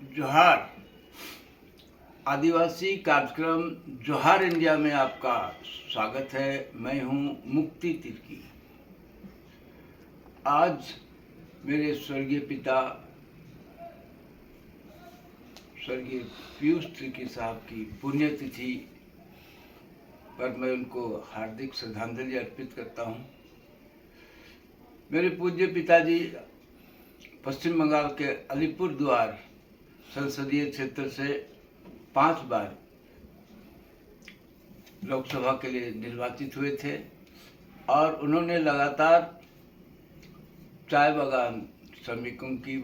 जोहार। आदिवासी कार्यक्रम जोहार इंडिया में आपका स्वागत है। मैं हूं मुक्ति तिर्की। आज मेरे स्वर्गीय पिता स्वर्गीय पीयूष तिर्की साहब की पुण्यतिथि पर मैं उनको हार्दिक श्रद्धांजलि अर्पित करता हूं। मेरे पूज्य पिताजी पश्चिम बंगाल के अलीपुरद्वार संसदीय क्षेत्र से 5 बार लोकसभा के लिए निर्वाचित हुए थे और उन्होंने लगातार चाय बागान श्रमिकों की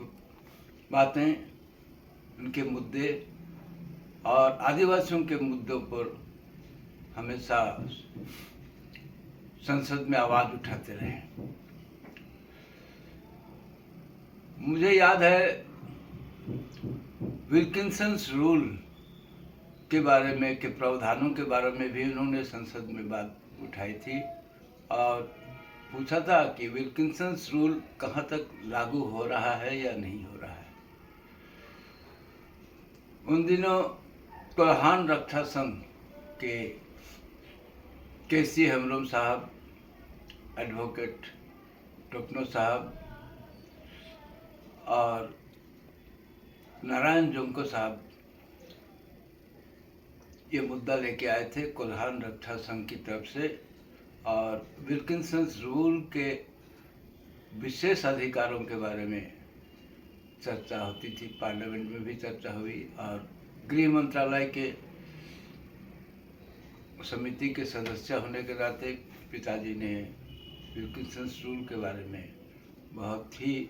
बातें, उनके मुद्दे और आदिवासियों के मुद्दों पर हमेशा संसद में आवाज उठाते रहे। मुझे याद है विल्किंसन्स रूल के बारे में, के प्रावधानों के बारे में भी उन्होंने संसद में बात उठाई थी और पूछा था कि विल्किंसन्स रूल कहाँ तक लागू हो रहा है या नहीं हो रहा है। उन दिनों कोल्हान रक्षा संघ के सी हेम्ब्रम साहब, एडवोकेट टोपनो साहब और नारायण जोंको साहब ये मुद्दा लेके आए थे कोल्हान रक्षा संघ की तरफ से और विल्किंसन्स रूल के विशेष अधिकारों के बारे में चर्चा होती थी। पार्लियामेंट में भी चर्चा हुई और गृह मंत्रालय के समिति के सदस्य होने के नाते पिताजी ने विल्किंसन्स रूल के बारे में बहुत ही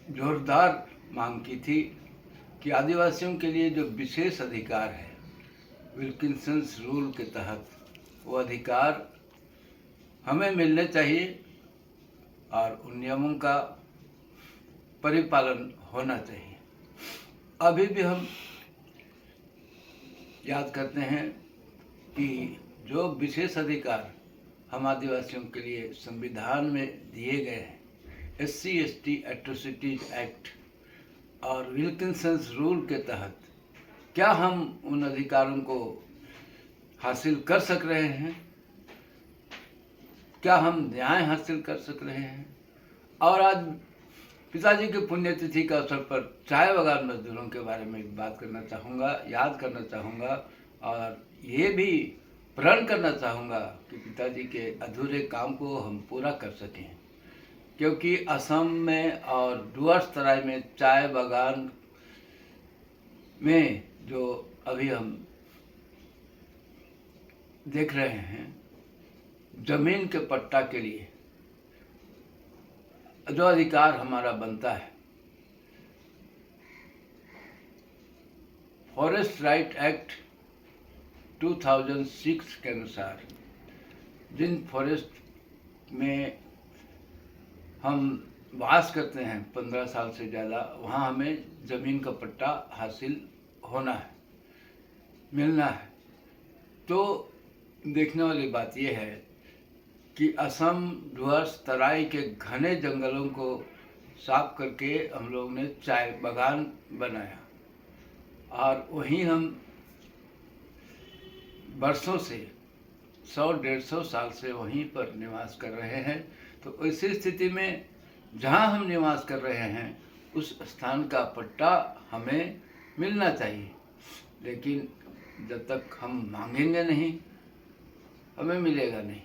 जोरदार मांग की थी कि आदिवासियों के लिए जो विशेष अधिकार है विल्किंसन्स रूल के तहत, वो अधिकार हमें मिलने चाहिए और उन नियमों का परिपालन होना चाहिए। अभी भी हम याद करते हैं कि जो विशेष अधिकार हम आदिवासियों के लिए संविधान में दिए गए हैं, SC/ST एट्रोसिटीज एक्ट और विल्किंसन्स रूल के तहत, क्या हम उन अधिकारों को हासिल कर सक रहे हैं? क्या हम न्याय हासिल कर सक रहे हैं? और आज पिताजी के पुण्यतिथि के अवसर पर चाय बागान मजदूरों के बारे में बात करना चाहूँगा, याद करना चाहूँगा और ये भी प्रण करना चाहूँगा कि पिताजी के अधूरे काम को हम पूरा कर सकें, क्योंकि असम में और डुअर्स तराई में चाय बागान में जो अभी हम देख रहे हैं, जमीन के पट्टा के लिए जो अधिकार हमारा बनता है, फॉरेस्ट राइट एक्ट 2006 के अनुसार जिन फॉरेस्ट में हम वास करते हैं 15 साल से ज़्यादा, वहाँ हमें ज़मीन का पट्टा हासिल होना है, मिलना है। तो देखने वाली बात यह है कि असम डुअर्स तराई के घने जंगलों को साफ करके हम लोग ने चाय बागान बनाया और वहीं हम वर्षों से 100-150 साल से वहीं पर निवास कर रहे हैं। तो ऐसी स्थिति में जहां हम निवास कर रहे हैं उस स्थान का पट्टा हमें मिलना चाहिए, लेकिन जब तक हम मांगेंगे नहीं, हमें मिलेगा नहीं।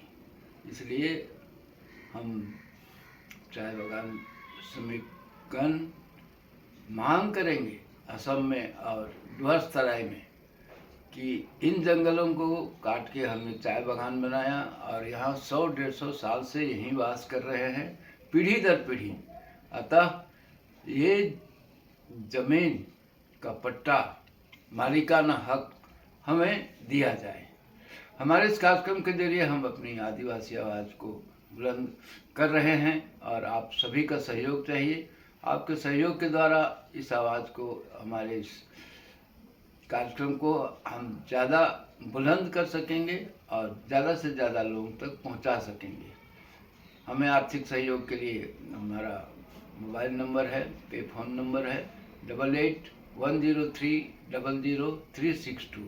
इसलिए हम चाय बागान श्रमिकगण मांग करेंगे असम में और डुअर्स तराई में कि इन जंगलों को काट के हमने चाय बागान बनाया और यहाँ 100-150 साल से यहीं वास कर रहे हैं, पीढ़ी दर पीढ़ी। अतः ये जमीन का पट्टा, मालिकाना हक हमें दिया जाए। हमारे इस कार्यक्रम के जरिए हम अपनी आदिवासी आवाज़ को बुलंद कर रहे हैं और आप सभी का सहयोग चाहिए। आपके सहयोग के द्वारा इस आवाज़ को, हमारे इस कार्यक्रम को हम ज़्यादा बुलंद कर सकेंगे और ज़्यादा से ज़्यादा लोगों तक पहुंचा सकेंगे। हमें आर्थिक सहयोग के लिए हमारा मोबाइल नंबर है, पे फ़ोन नंबर है 881030000362।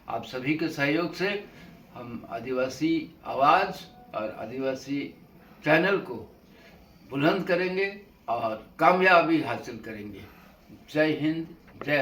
आप सभी के सहयोग से हम आदिवासी आवाज़ और आदिवासी चैनल को बुलंद करेंगे और कामयाबी हासिल करेंगे। जय हिंद, जय